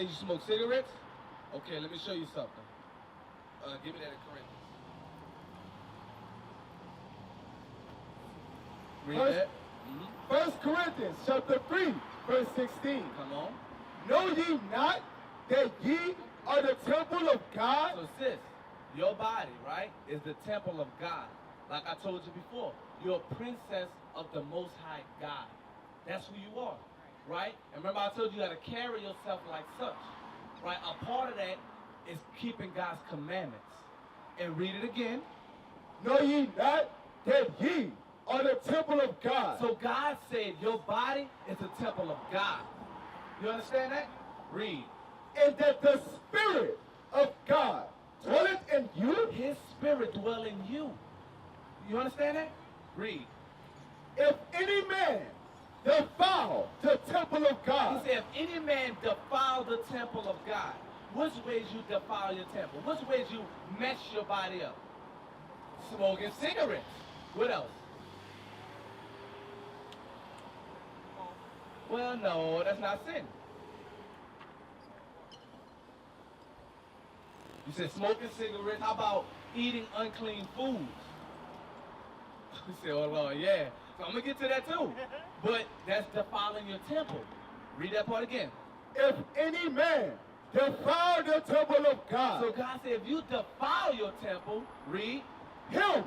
say you smoke cigarettes? Okay, let me show you something. Give me that in Corinthians. Read that. 1 Corinthians chapter 3, verse 16. Come on. Know ye not that ye are the temple of God? So sis, your body, right, is the temple of God. Like I told you before, you're a princess of the Most High God. That's who you are, right? And remember I told you, you got to carry yourself like such, right? A part of that is keeping God's commandments. And read it again. Know ye not that ye are the temple of God? So God said your body is a temple of God. You understand that? Read. And that the Spirit of God dwelleth in you? His Spirit dwell in you. You understand that? Read. If any man defile the temple of God. He said, if any man defile the temple of God, which ways you defile your temple? Which ways you mess your body up? Smoking cigarettes. What else? Well, no, that's not sin. You said smoking cigarettes. How about eating unclean foods? You said, oh Lord, yeah. So I'm going to get to that too. But that's defiling your temple. Read that part again. If any man defile the temple of God. So God said, if you defile your temple, read. Him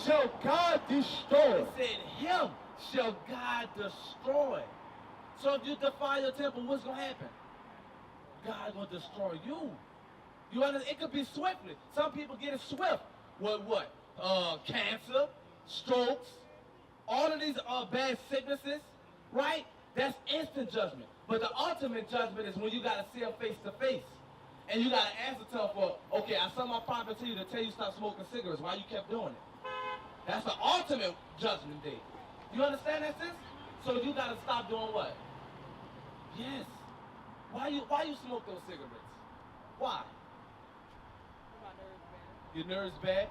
shall God destroy. It said, him shall God destroy. So if you defile your temple, what's going to happen? God will destroy you. You understand? It could be swiftly. Some people get it swift. What? Cancer, strokes, all of these bad sicknesses, right? That's instant judgment. But the ultimate judgment is when you got to see them face to face. And you got to answer to them for, okay, I sent my prophet to you to tell you stop smoking cigarettes. Why you kept doing it? That's the ultimate judgment day. You understand that, sis? So you got to stop doing what? Yes. Why you smoke those cigarettes? Why? Your nerves bad?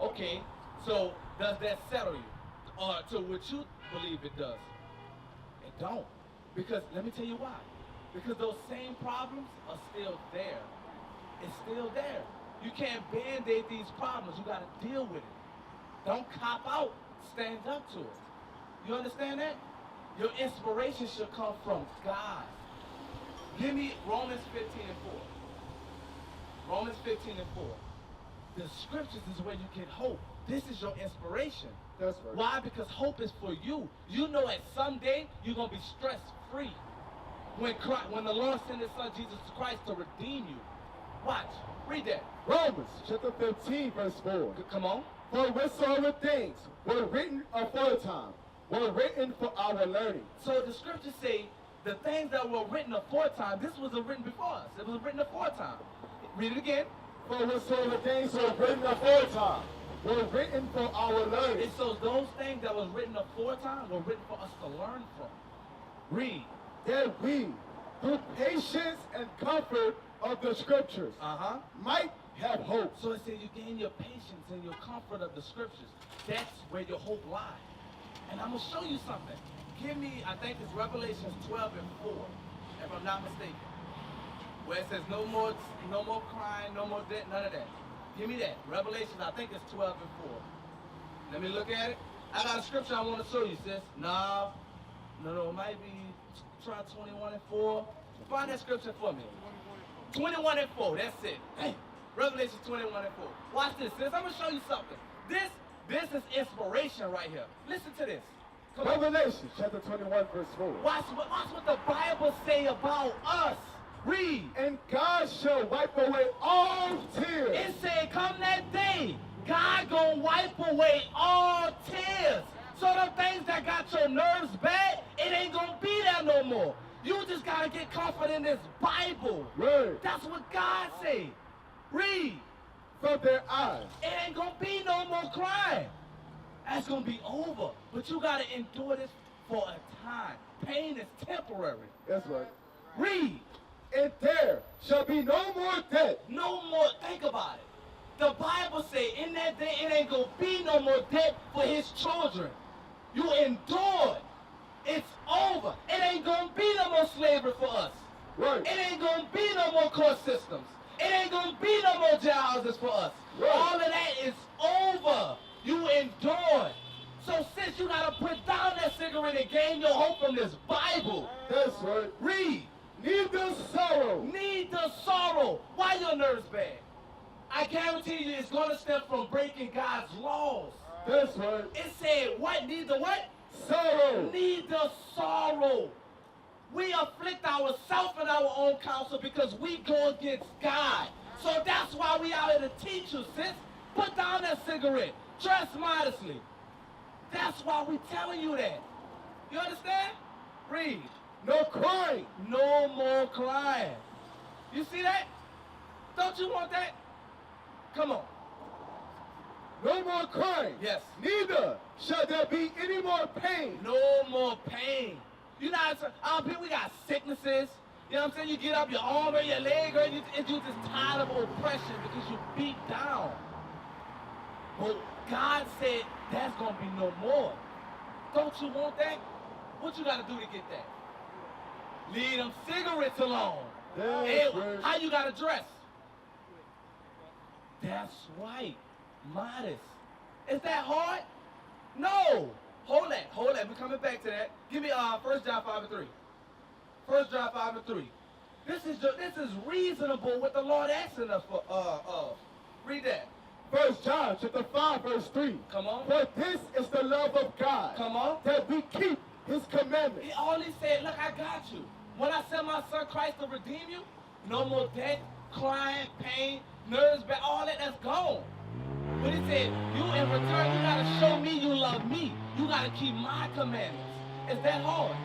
Okay. So does that settle you? Or to what you believe it does? It don't. Because let me tell you why. Because those same problems are still there. It's still there. You can't band-aid these problems. You got to deal with it. Don't cop out. Stand up to it. You understand that? Your inspiration should come from God. Give me Romans 15 and 4. Romans 15 and 4. The scriptures is where you get hope. This is your inspiration. That's right. Why? Because hope is for you. You know that someday you're going to be stress-free. When the Lord sent his son Jesus Christ to redeem you. Watch. Read that. Romans chapter 15, verse 4. Come on. For whatsoever things were written aforetime were written for our learning. So the scriptures say the things that were written aforetime, this wasn't written before us. It was written aforetime. Read it again. For whatsoever things were written aforetime were written for our learning. And so those things that was written aforetime were written for us to learn from. Read. That we, through patience and comfort of the scriptures, might have hope. So it says you gain your patience and your comfort of the scriptures. That's where your hope lies. And I'm going to show you something. Give me, I think it's Revelations 12 and 4, if I'm not mistaken. Where it says no more crying, no more death, none of that. Give me that. Revelations, I think it's 12 and 4. Let me look at it. I got a scripture I want to show you, sis. No, it might be, try 21 and 4. Find that scripture for me. 21 and 4, that's it. Hey, Revelation 21 and 4. Watch this, sis. I'm going to show you something. This is inspiration right here. Listen to this. Come Revelation chapter 21, verse 4. Watch what the Bible say about us. Read. And God shall wipe away all tears. It said, come that day, God gonna wipe away all tears. So the things that got your nerves bad, it ain't gonna be there no more. You just gotta get comfort in this Bible. Right. That's what God say. Read. From their eyes. It ain't gonna be no more crying. That's gonna be over. But you gotta endure this for a time. Pain is temporary. That's right. Read. And there shall be no more death. No more. Think about it. The Bible say in that day it ain't gonna be no more death for his children. You endured. It's over. It ain't gonna be no more slavery for us. Right. It ain't gonna be no more court systems. It ain't gonna be no more jailhouses for us. Right. All of that is over. You endured. So sis, you gotta put down that cigarette and gain your hope from this Bible. That's right. Read. Neither sorrow. Need the sorrow. Why your nerves bad? I guarantee you it's gonna stem from breaking God's laws. That's right. It said what? Need the what? Sorrow. Need the sorrow. We afflict ourselves and our own counsel because we go against God. So that's why we out here to teach you, sis. Put down that cigarette. Dress modestly. That's why we telling you that. You understand? Read. No crying. No more crying. You see that? Don't you want that? Come on. No more crying. Yes. Neither shall there be any more pain. No more pain. You know, we got sicknesses. You know what I'm saying? You get up, your arm or your leg, or you just tired of oppression because you beat down. But God said that's going to be no more. Don't you want that? What you got to do to get that? Leave them cigarettes alone. Hey, how you got to dress? That's right. Modest. Is that hard? No. Hold that. We're coming back to that. Give me 1 John 5 and 3. 1 John 5 and 3. This is reasonable what the Lord asking us for. Read that. 1 John chapter 5 verse 3. Come on. For this is the love of God. Come on. That we keep his commandments. He only said, look, I got you. When I send my son Christ to redeem you, no more death, crying, pain, nerves, all that's gone. But he said, you in return, you gotta show me you love me. You gotta keep my commandments. Is that hard?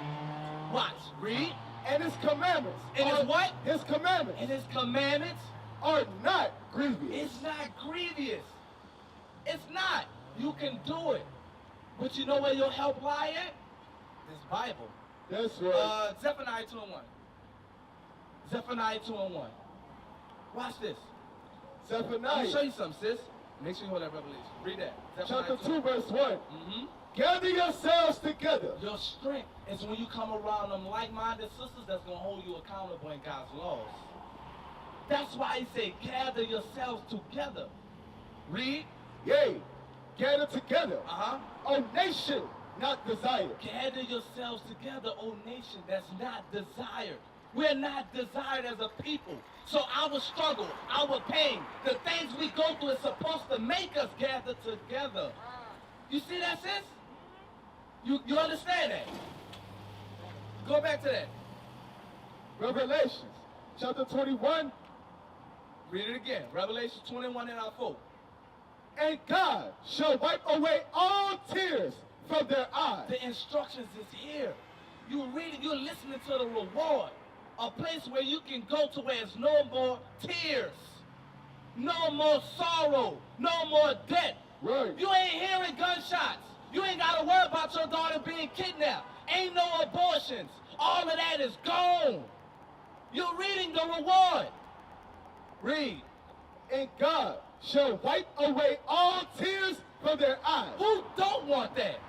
Watch, read. And his commandments. And his what? His commandments. And his commandments are not grievous. It's not grievous. It's not. You can do it. But you know where your help lie at? This Bible. That's right. Zephaniah 2 and 1. Zephaniah 2 and 1. Watch this. Zephaniah. I'll show you something, sis. Make sure you hold that revelation. Read that. Chapter 2, verse 1. Mm-hmm. Gather yourselves together. Your strength is when you come around them like-minded sisters that's going to hold you accountable in God's laws. That's why he said, gather yourselves together. Read. Yea, gather together. Uh-huh. O nation not desired. Gather yourselves together, O nation that's not desired. We're not desired as a people. So our struggle, our pain, the things we go through is supposed to make us gather together. You see that, sis? You understand that? Go back to that. Revelations, chapter 21. Read it again. Revelation 21 and our 4. And God shall wipe away all tears from their eyes. The instructions is here. You're reading, you're listening to the reward. A place where you can go to where there's no more tears, no more sorrow, no more death. Right. You ain't hearing gunshots. You ain't got to worry about your daughter being kidnapped. Ain't no abortions. All of that is gone. You're reading the reward. Read. And God shall wipe away all tears from their eyes. Who don't want that?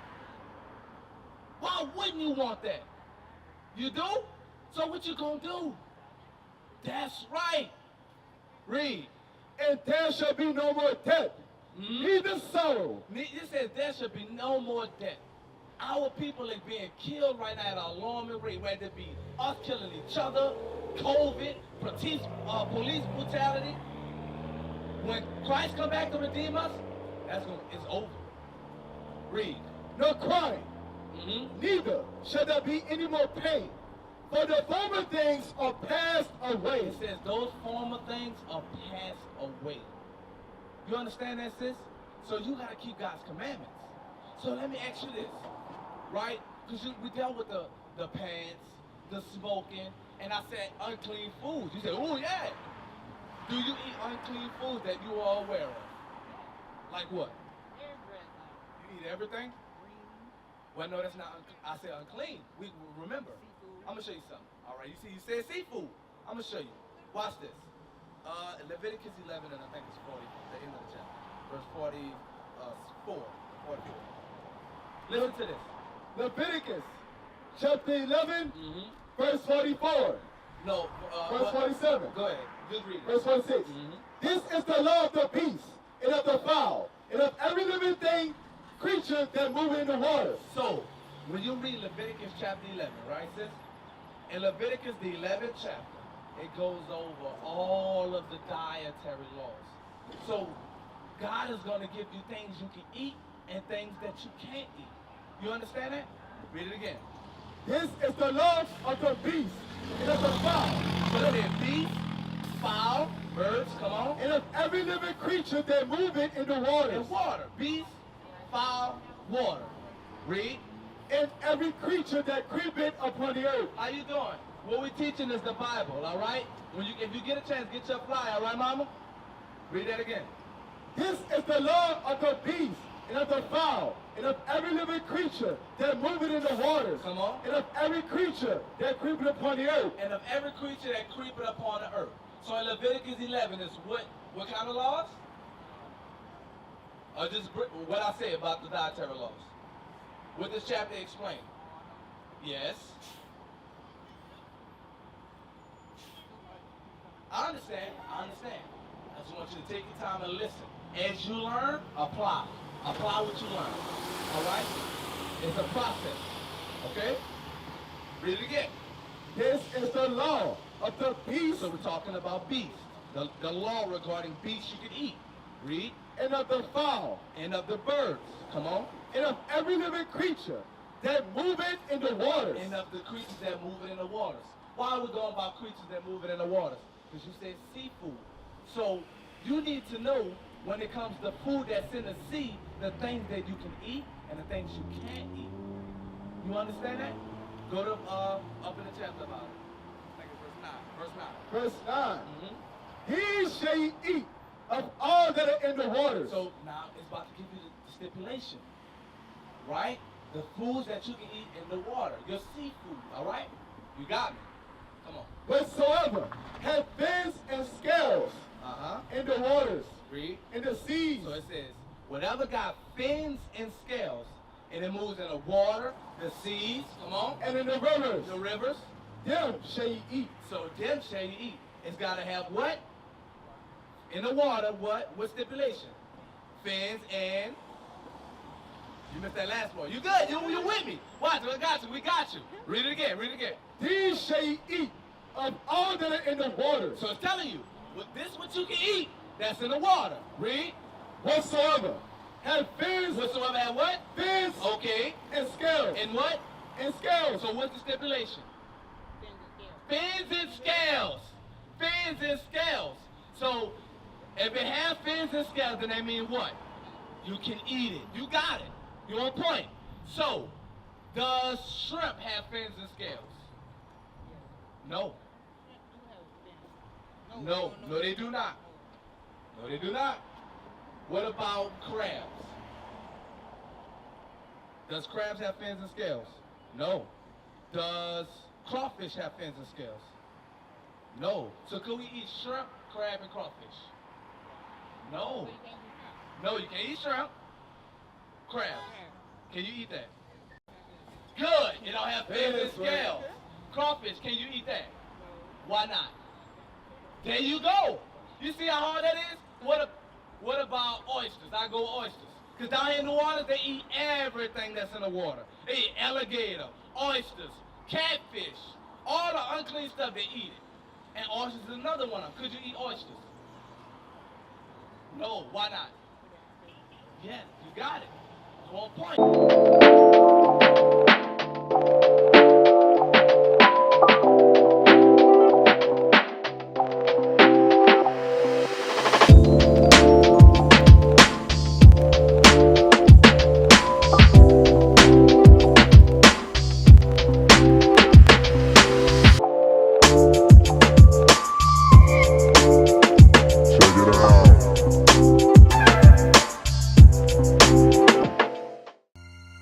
Why wouldn't you want that? You do? So what you gonna do? That's right. Read. And there shall be no more death, neither sorrow. It says there should be no more death. Our people are being killed right now at an alarming rate, whether it be us killing each other, COVID, police brutality. When Christ come back to redeem us, it's over. Read. No crying, neither shall there be any more pain. For the former things are passed away. It says those former things are passed away. You understand that, sis? So you got to keep God's commandments. So let me ask you this, right? Because we dealt with the pants, the smoking, and I said unclean foods. You said, oh yeah. Do you eat unclean foods that you are aware of? Like what? You eat everything? Well, no, that's not. I said unclean. We remember. I'm gonna show you something. All right, you said seafood. I'm gonna show you. Watch this. Leviticus 11, and I think it's 40, the end of the chapter, verse 44. Listen to this. Leviticus chapter 11, verse 44. No. Verse 47. Go ahead. Just read it. Verse 46. This is the law of the beast, and of the fowl, and of every living thing, creature that move in the waters. So, when you read Leviticus chapter 11, right, sis? In Leviticus, the 11th chapter, it goes over all of the dietary laws. So, God is going to give you things you can eat and things that you can't eat. You understand that? Read it again. This is the law of the beast, and of the fowl, So it is beast, fowl, birds, come on, and of every living creature that moveth in the waters. and water. Beast, fowl, water. Read. And every creature that creepeth upon the earth. How you doing? What we're teaching is the Bible, all right? If you get a chance, get your fly, all right, mama? Read that again. This is the law of the beast, and of the fowl, and of every living creature that moveth in the waters. Come on. And of every creature that creepeth upon the earth. And of every creature that creepeth upon the earth. So in Leviticus 11 is what kind of laws? Or just what I say about the dietary laws? What this chapter explain? Yes. I understand. I just want you to take your time and listen. As you learn, apply. Apply what you learn. All right? It's a process. Okay? Read it again. This is the law of the beast. So we're talking about beasts. The law regarding beasts you can eat. Read. And of the fowl. And of the birds. Come on. And of every living creature that moveth in the waters. And of the creatures that move in the waters. Why are we going about creatures that move in the waters? Because you said seafood. So you need to know when it comes to food that's in the sea, the things that you can eat and the things you can't eat. You understand that? Go to up in the chapter about it. I think it's verse 9. Verse 9. He shall eat of all that are in the waters. So now it's about to give you the stipulation. Right? The foods that you can eat in the water. Your seafood. All right? You got me. Come on. Whatsoever have fins and scales in the waters. Read. In the seas. So it says, whatever got fins and scales, and it moves in the water, the seas, come on. And in the rivers. The rivers. Them shall ye eat. So them shall you eat. It's got to have what? In the water, what? What stipulation? Fins and... You missed that last part. You good. You with me. Watch. I got you. We got you. Read it again. Read it again. These shall ye eat of all that are in the waters. So it's telling you, what you can eat that's in the water. Read. Whatsoever have fins. Whatsoever have what? Fins. Okay. And scales. And what? And scales. So what's the stipulation? Fins and scales. Fins and scales. So if it has fins and scales, then that means what? You can eat it. You got it. You're on point. So, does shrimp have fins and scales? No. No, they do not. No, they do not. What about crabs? Does crabs have fins and scales? No. Does crawfish have fins and scales? No. So could we eat shrimp, crab, and crawfish? No. No, you can't eat shrimp. Crabs. Can you eat that? Good. It don't have fins and scales. Crawfish, can you eat that? Why not? There you go. You see how hard that is? What about oysters? I go oysters. Because down here in the water, they eat everything that's in the water. They eat alligator, oysters, catfish, all the unclean stuff, they eat it. And oysters is another one. Could you eat oysters? No, why not? Yes, you got it. On point.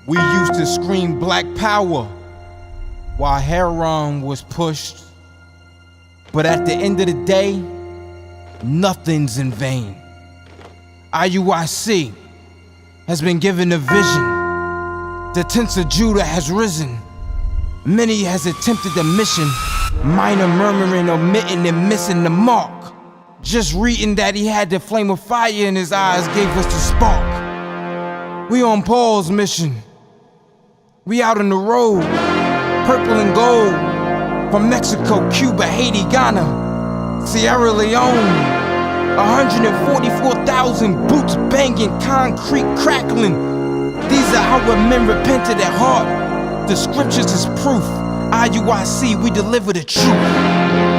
We used to scream black power while heroin was pushed. But at the end of the day, nothing's in vain. IUIC has been given a vision. The tents of Judah has risen. Many has attempted the mission, Minor murmuring, omitting, and missing the mark. Just reading that he had the flame of fire in his eyes gave us the spark. We on Paul's mission. We out on the road, purple and gold. From Mexico, Cuba, Haiti, Ghana, Sierra Leone. 144,000 boots banging, concrete crackling. These are our men repented at heart. The scriptures is proof. IUIC, we deliver the truth.